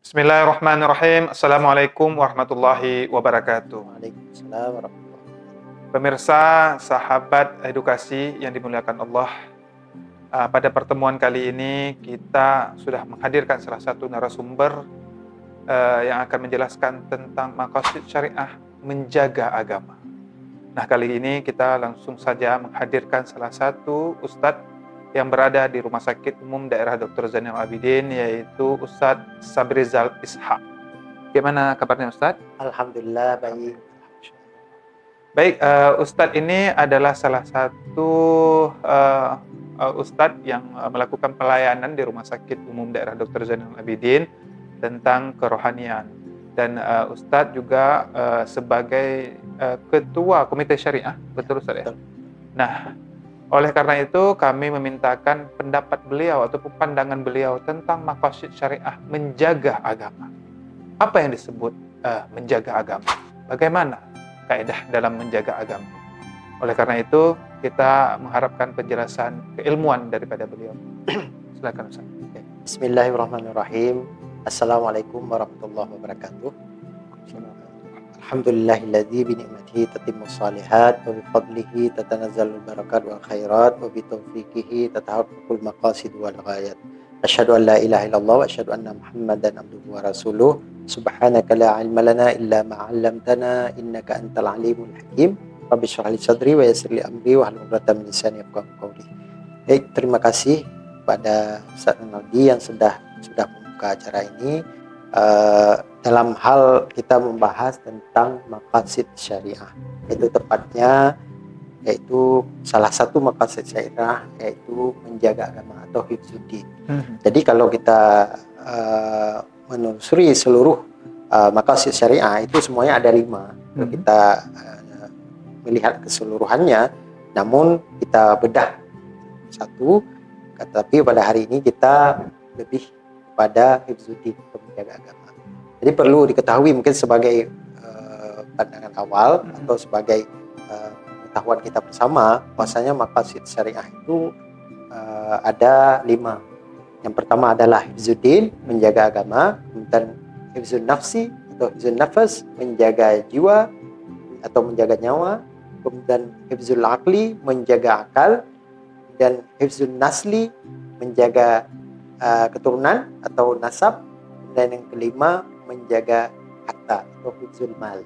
Bismillahirrahmanirrahim. Assalamualaikum warahmatullahi wabarakatuh. Waalaikumsalam warahmatullahi wabarakatuh. Pemirsa, sahabat edukasi yang dimuliakan Allah, pada pertemuan kali ini kita sudah menghadirkan salah satu narasumber yang akan menjelaskan tentang maqasid syariah menjaga agama. Nah, kali ini kita langsung saja menghadirkan salah satu ustadz yang berada di Rumah Sakit Umum Daerah Dr. Zainal Abidin, yaitu Ustadz Sabrizal Ishaq. Gimana kabarnya Ustadz? Alhamdulillah baik. Baik, Ustadz ini adalah salah satu Ustadz yang melakukan pelayanan di Rumah Sakit Umum Daerah Dr. Zainal Abidin tentang kerohanian. Dan Ustadz juga sebagai Ketua Komite Syariah, betul Ustadz ya? Nah, oleh karena itu kami memintakan pendapat beliau ataupun pandangan beliau tentang maqasid syariah menjaga agama. Apa yang disebut menjaga agama? Bagaimana kaidah dalam menjaga agama? Oleh karena itu kita mengharapkan penjelasan keilmuan daripada beliau. Silakan Ustaz. Bismillahirrahmanirrahim. Assalamualaikum warahmatullahi wabarakatuh. Alhamdulillahilladzi bi ni'matihi tatimmus shalihat wa bi fadlihi tatanazzalul barakat wal khairat wa bi taufiqihi tatahaqqaqul maqasid wal ghayat. Asyhadu an la ilaha illallah wa asyhadu anna Muhammadan abduhu wa rasuluh. Subhanaka la ilma lana illa ma 'allamtana innaka antal alimul hakim. Rabbi shrah li sadri wa yassir li amri wa hlul 'uqdatam min lisani yafqahu qawli. Baik, terima kasih kepada Ustaz Naldi yang sudah membuka acara ini. Dalam hal kita membahas tentang maqasid syariah, itu tepatnya yaitu salah satu maqasid syariah yaitu menjaga agama atau hifzuddin. Jadi kalau kita menelusuri seluruh maqasid syariah itu semuanya ada 5. Kalau kita melihat keseluruhannya, namun kita bedah satu, tapi pada hari ini kita lebih pada hifzuddin, menjaga agama. Jadi perlu diketahui mungkin sebagai pandangan awal atau sebagai pengetahuan kita bersama, bahwasanya maqasid syariah itu ada 5. Yang pertama adalah hifzuddin, menjaga agama, kemudian hifzun nafsi atau hifzun nafas, menjaga jiwa atau menjaga nyawa, kemudian hifzul aqli, menjaga akal, dan hifzun nasli, menjaga keturunan atau nasab, dan yang kelima menjaga harta atau hifzul mal.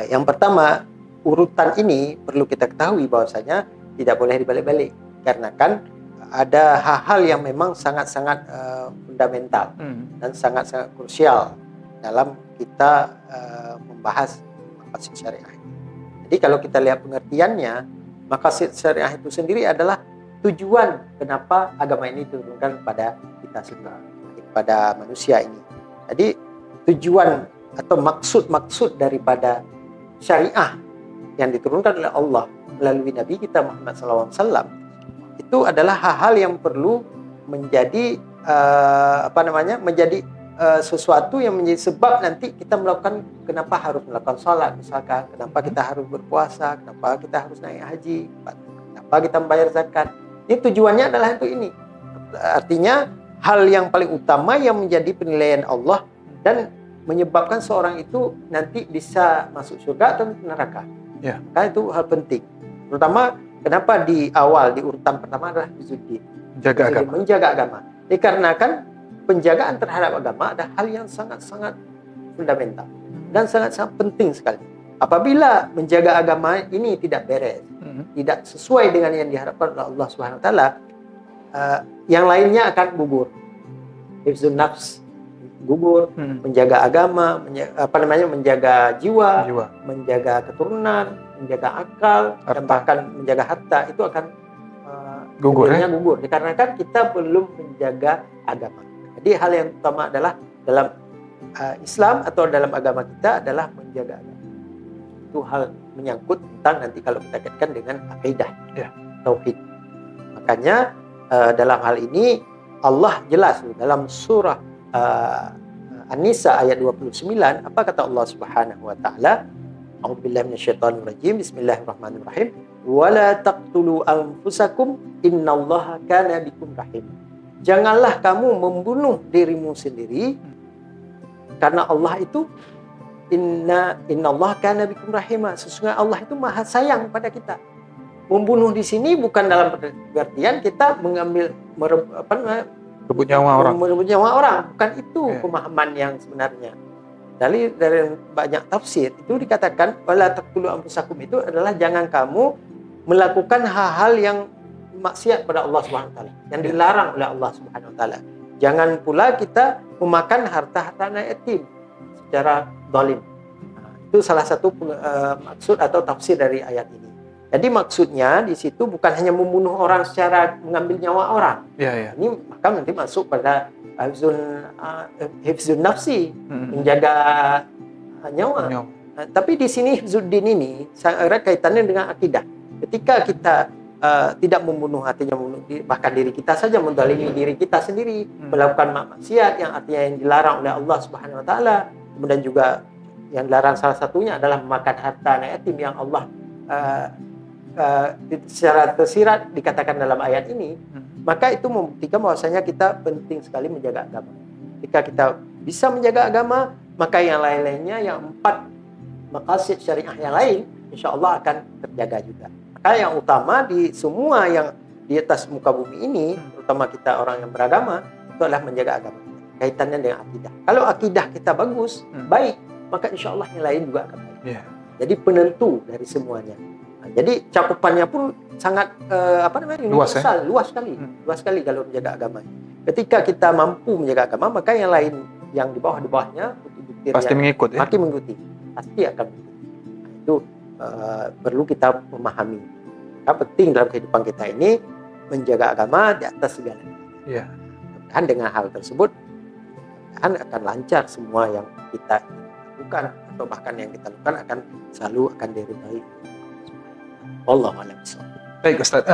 Yang pertama, urutan ini perlu kita ketahui bahwasanya tidak boleh dibalik-balik, karena kan ada hal-hal yang memang sangat-sangat fundamental dan sangat-sangat krusial dalam kita membahas maqasid syariah. Jadi kalau kita lihat pengertiannya, maqasid syariah itu sendiri adalah tujuan kenapa agama ini diturunkan kepada kita semua, kepada manusia ini. Jadi tujuan atau maksud daripada syariah yang diturunkan oleh Allah melalui Nabi kita Muhammad SAW itu adalah hal-hal yang perlu menjadi menjadi sesuatu yang menjadi sebab nanti kita melakukan, kenapa harus melakukan sholat misalkan, kenapa kita harus berpuasa, kenapa kita harus naik haji, kenapa kita membayar zakat. Ini tujuannya adalah untuk ini. Artinya hal yang paling utama yang menjadi penilaian Allah dan menyebabkan seorang itu nanti bisa masuk surga atau neraka. Ya. Karena itu hal penting. Terutama kenapa di awal, di urutan pertama adalah hifzuddin, menjaga agama. Dikarenakan penjagaan terhadap agama adalah hal yang sangat-sangat fundamental dan sangat-sangat penting sekali. Apabila menjaga agama ini tidak beres, tidak sesuai dengan yang diharapkan oleh Allah Subhanahu wa taala, yang lainnya akan gugur. Hifzun nafs gugur, menjaga agama, menjaga jiwa, menjaga keturunan, menjaga akal, dan bahkan menjaga harta itu akan gugur. Dikarenakan kita belum menjaga agama. Jadi hal yang utama adalah dalam Islam atau dalam agama kita adalah menjaga agama. Itu hal menyangkut tentang nanti kalau kita kaitkan dengan akidah, tauhid. Makanya dalam hal ini Allah jelas dalam surah An-Nisa ayat 29, apa kata Allah Subhanahu wa taala? A'udzubillahi minasyaitonir rajim. Bismillahirrahmanirrahim. Wala taqtulu anfusakum innallaha kana bikum rahim. Janganlah kamu membunuh dirimu sendiri, Karena Allah itu innallaha kana bikum rahima. Sesungguhnya Allah itu maha sayang pada kita. Membunuh di sini bukan dalam pengertian kita mengambil Rebut nyawa orang. merebut nyawa orang, bukan itu pemahaman yang sebenarnya. Dari banyak tafsir itu dikatakan wala taqtulu anfusakum itu adalah jangan kamu melakukan hal-hal yang maksiat pada Allah Subhanahu wa taala, yang dilarang oleh Allah Subhanahu wa taala. Jangan pula kita memakan harta-harta anak yatim secara zalim. Itu salah satu maksud atau tafsir dari ayat ini. Jadi maksudnya di situ bukan hanya membunuh orang secara mengambil nyawa orang. Ini maka nanti masuk pada hifzun nafsi, menjaga nyawa. Tapi di sini hifzuddin ini sangat kaitannya dengan akidah. Ketika kita tidak membunuh, artinya membunuh bahkan diri kita saja, menzalimi diri kita sendiri, melakukan maksiat yang artinya yang dilarang oleh Allah Subhanahu wa taala. Kemudian juga yang dilarang salah satunya adalah memakan harta anak yatim yang Allah secara tersirat dikatakan dalam ayat ini, maka itu membuktikan bahwasanya kita penting sekali menjaga agama. Jika kita bisa menjaga agama, maka yang lain-lainnya, yang 4 maqasid syariah yang lain, insya Allah akan terjaga juga. Maka yang utama di semua yang di atas muka bumi ini, terutama kita orang yang beragama, itu adalah menjaga agama. Kaitannya dengan akidah. Kalau akidah kita bagus, baik, maka insya Allah yang lain juga akan baik. Jadi penentu dari semuanya. Jadi cakupannya pun sangat universal, luas sekali kalau menjaga agama. Ketika kita mampu menjaga agama, maka yang lain yang di bawahnya pasti mengikuti. Pasti akan mengikuti. Itu perlu kita memahami. Penting dalam kehidupan kita ini menjaga agama di atas segalanya. Dan dengan hal tersebut akan lancar semua yang kita lakukan, atau bahkan yang kita lakukan akan selalu diridhai. Wallahu a'lam bishawab. Baik Ustaz,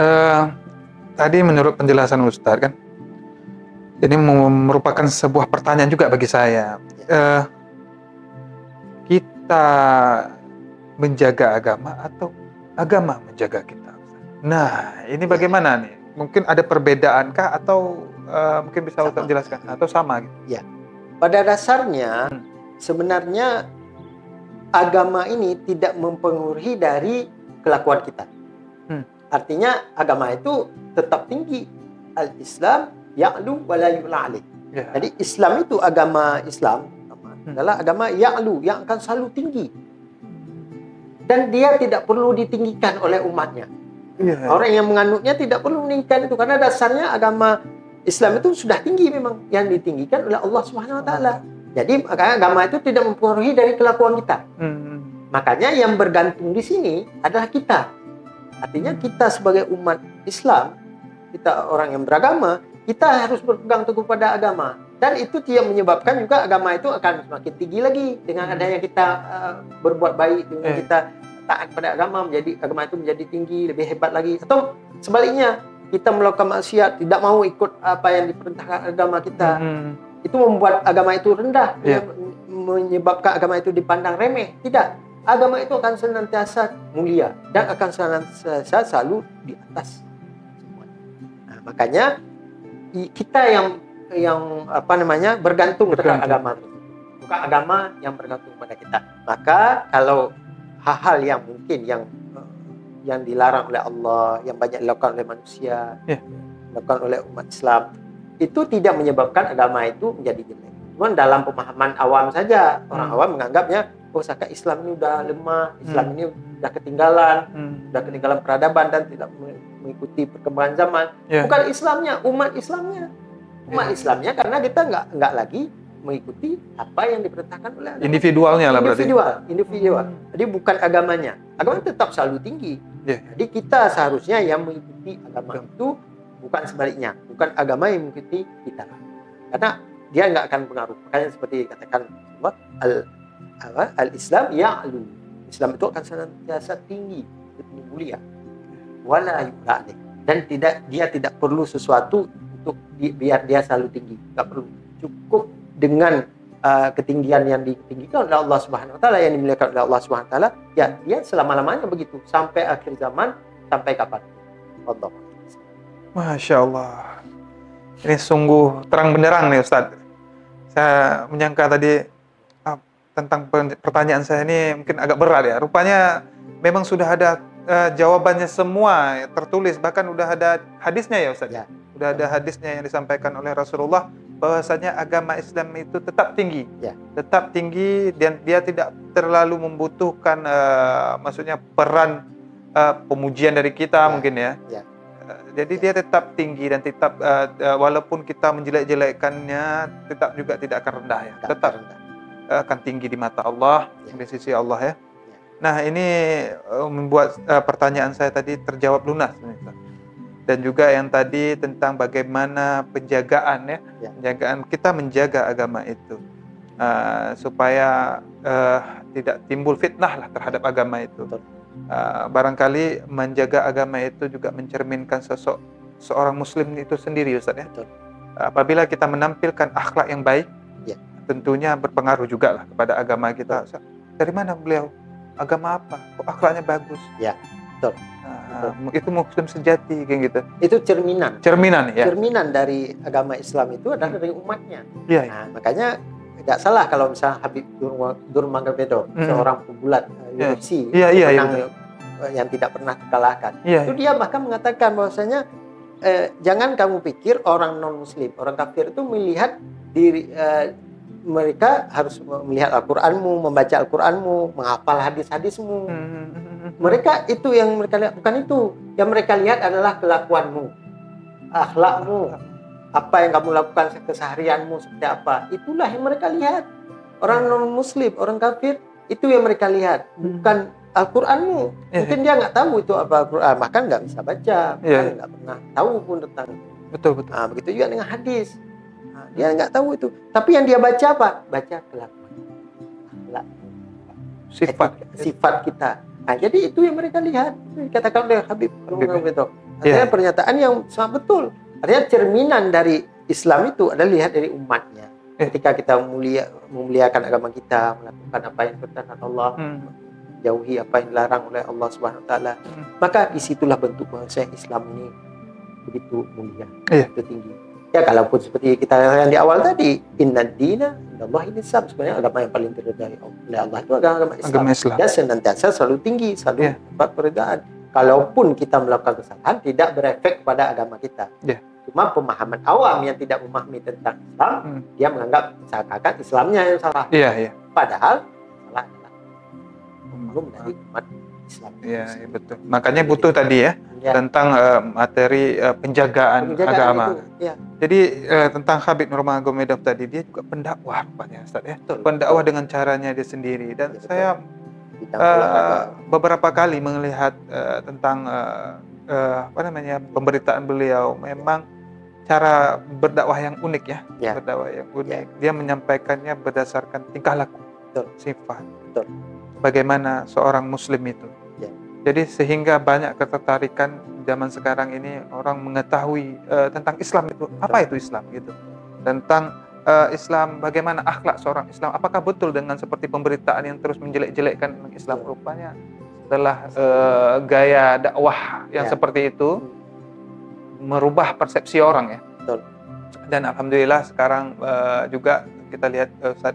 tadi menurut penjelasan Ustaz kan, ini merupakan sebuah pertanyaan juga bagi saya. Kita menjaga agama atau agama menjaga kita? Nah, ini bagaimana nih? Mungkin ada perbedaankah atau mungkin bisa Ustaz jelaskan atau sama gitu? Ya. Pada dasarnya sebenarnya agama ini tidak mempengaruhi dari kelakuan kita. Artinya agama itu tetap tinggi. Al-Islam ya'lu wa la yu'la alaih. Jadi Islam itu agama Islam adalah agama ya'lu, yang akan selalu tinggi. Dan dia tidak perlu ditinggikan oleh umatnya. Orang yang menganutnya tidak perlu meninggikan itu, karena dasarnya agama Islam itu sudah tinggi memang, yang ditinggikan oleh Allah Subhanahu wa taala. Jadi agama itu tidak mempengaruhi dari kelakuan kita. Makanya yang bergantung di sini adalah kita. Artinya kita sebagai umat Islam, kita orang yang beragama, kita harus berpegang teguh pada agama. Dan itu yang menyebabkan juga agama itu akan semakin tinggi lagi dengan adanya kita berbuat baik, dengan kita taat pada agama, agama itu menjadi tinggi, lebih hebat lagi. Atau sebaliknya, kita melakukan maksiat, tidak mau ikut apa yang diperintahkan agama kita. Itu membuat agama itu rendah, menyebabkan agama itu dipandang remeh. Tidak. Agama itu akan senantiasa mulia dan akan senantiasa selalu di atas semua. Nah, makanya kita yang bergantung terhadap agama, bukan agama yang bergantung pada kita. Maka kalau hal-hal yang mungkin yang dilarang oleh Allah, yang banyak dilakukan oleh manusia, dilakukan oleh umat Islam, itu tidak menyebabkan agama itu menjadi jelek. Cuma dalam pemahaman awam saja, orang awam menganggapnya, seakan Islam ini udah lemah, Islam ini udah ketinggalan peradaban dan tidak mengikuti perkembangan zaman. Bukan Islamnya, umat Islamnya. Umat Islamnya karena kita nggak lagi mengikuti apa yang diperintahkan oleh agama. Individualnya lah berarti. Individual. Jadi bukan agamanya. Agama tetap selalu tinggi. Jadi kita seharusnya yang mengikuti agama itu, bukan sebaliknya. Bukan agama yang mengikuti kita. Karena dia nggak akan pengaruh. Makanya seperti dikatakan al-Islam ya'lu. Islam itu akan senantiasa tinggi, mulia. Wala yu'la alaih. Dan dia tidak perlu sesuatu untuk biar dia selalu tinggi. Nggak perlu. Cukup dengan ketinggian yang ditinggikan oleh Allah Subhanahu wa taala, yang dimuliakan oleh Allah Subhanahu wa taala, ya dia selama-lamanya begitu sampai akhir zaman, sampai kapan. Allah. Masya Allah. Ini sungguh terang benderang nih Ustaz. Saya menyangka tadi tentang pertanyaan saya ini mungkin agak berat ya. Rupanya memang sudah ada jawabannya semua tertulis, bahkan udah ada hadisnya ya Ustaz. Ya. Udah ada hadisnya yang disampaikan oleh Rasulullah bahwasanya agama Islam itu tetap tinggi. Ya. Tetap tinggi dan dia tidak terlalu membutuhkan maksudnya peran pemujian dari kita mungkin ya. Ya. Jadi dia tetap tinggi dan tetap walaupun kita menjelek-jelekkannya tetap juga tidak akan rendah ya. Tetap rendah. Akan tinggi di mata Allah, di sisi Allah ya. Nah, ini membuat pertanyaan saya tadi terjawab lunas. Dan juga yang tadi tentang bagaimana penjagaan ya. Penjagaan kita menjaga agama itu supaya tidak timbul fitnah lah terhadap agama itu. Barangkali menjaga agama itu juga mencerminkan seorang muslim itu sendiri Ustaz ya. Apabila kita menampilkan akhlak yang baik, tentunya berpengaruh juga lah kepada agama kita. Dari mana beliau? Agama apa? Kok akhlaknya bagus? Ya, betul. Itu muslim sejati kayak gitu. Itu cerminan. Cerminan ya. Cerminan dari agama Islam itu adalah dari umatnya. Iya. Nah, makanya tidak salah kalau misalnya Habib Nurmagomedov, seorang pegulat UFC, yang tidak pernah terkalahkan. Itu dia bahkan mengatakan bahwasanya jangan kamu pikir orang non muslim, orang kafir itu melihat diri mereka harus melihat Al-Qur'anmu, membaca Al-Qur'anmu, menghafal hadis-hadismu. Mereka itu yang mereka lihat, bukan itu. Yang mereka lihat adalah kelakuanmu, akhlakmu, apa yang kamu lakukan keseharianmu seperti apa. Itulah yang mereka lihat. Orang non-muslim, orang kafir, itu yang mereka lihat, bukan Al-Qur'anmu. Mungkin dia nggak tahu itu apa Al-Qur'an, bahkan nggak bisa baca, bahkan nggak pernah tahu pun tentang. Betul. Nah, begitu juga dengan hadis. Dia nggak tahu itu, tapi yang dia baca apa? Baca kelakuan, akhlak, sifat kita. Nah, jadi itu yang mereka lihat. Dikatakan oleh Habib Nurmagomedov. Artinya pernyataan yang sangat betul. Artinya cerminan dari Islam itu adalah lihat dari umatnya. Ketika kita memuliakan agama kita, melakukan apa yang diperintahkan Allah, jauhi apa yang dilarang oleh Allah Subhanahu Wa Taala, maka disitulah bentuk bahwasanya Islam ini begitu mulia, begitu tinggi. Ya, kalaupun seperti kita yang di awal tadi, innad dina indallahi Islam, sebenarnya agama yang paling diridhai oleh Allah itu agama Islam. Dan senantiasa selalu tinggi, selalu dapat peridhaan. Kalaupun kita melakukan kesalahan, tidak berefek pada agama kita. Cuma pemahaman awam yang tidak memahami tentang Islam, dia menganggap seakan-akan Islamnya yang salah. Padahal salah adalah umum dari umat Islam. Iya, betul. Makanya butuh tadi ya. Tentang materi penjagaan agama. Jadi tentang Habib Nurmagomedov tadi, dia juga pendakwah rupanya Ustaz ya. Pendakwah dengan caranya dia sendiri. Dan saya beberapa kali melihat tentang pemberitaan beliau, memang cara berdakwah yang unik ya. Berdakwah yang unik. Dia menyampaikannya berdasarkan tingkah laku, sifat. Bagaimana seorang muslim itu. Jadi sehingga banyak ketertarikan zaman sekarang ini orang mengetahui tentang Islam itu, apa itu Islam gitu. Tentang Islam, bagaimana akhlak seorang Islam, apakah betul dengan seperti pemberitaan yang terus menjelek-jelekkan Islam. Rupanya setelah gaya dakwah yang seperti itu merubah persepsi orang ya. Dan alhamdulillah sekarang juga kita lihat Ustaz,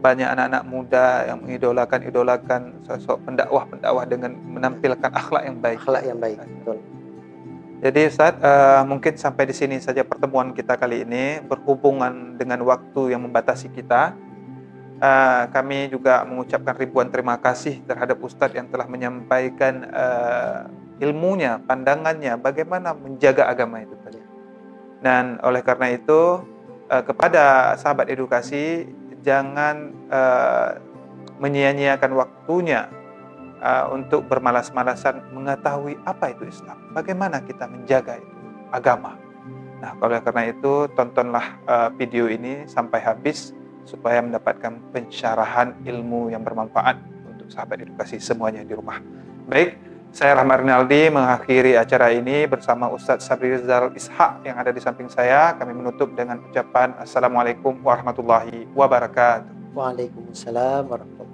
banyak anak-anak muda yang mengidolakan sosok pendakwah dengan menampilkan akhlak yang baik. Betul. Jadi Ustaz, mungkin sampai di sini saja pertemuan kita kali ini, berhubungan dengan waktu yang membatasi kita. Kami juga mengucapkan ribuan terima kasih terhadap Ustadz yang telah menyampaikan ilmunya, pandangannya, bagaimana menjaga agama itu. Dan oleh karena itu, kepada sahabat edukasi, jangan menyia-nyiakan waktunya untuk bermalas-malasan mengetahui apa itu Islam, bagaimana kita menjaga itu agama. Nah, oleh karena itu tontonlah video ini sampai habis supaya mendapatkan pensyarahan ilmu yang bermanfaat untuk sahabat edukasi semuanya di rumah. Baik, saya Rahmat Rinaldi mengakhiri acara ini bersama Ustadz Sabrizal Ishaq yang ada di samping saya. Kami menutup dengan ucapan Assalamualaikum warahmatullahi wabarakatuh. Waalaikumsalam warahmatullahi wabarakatuh.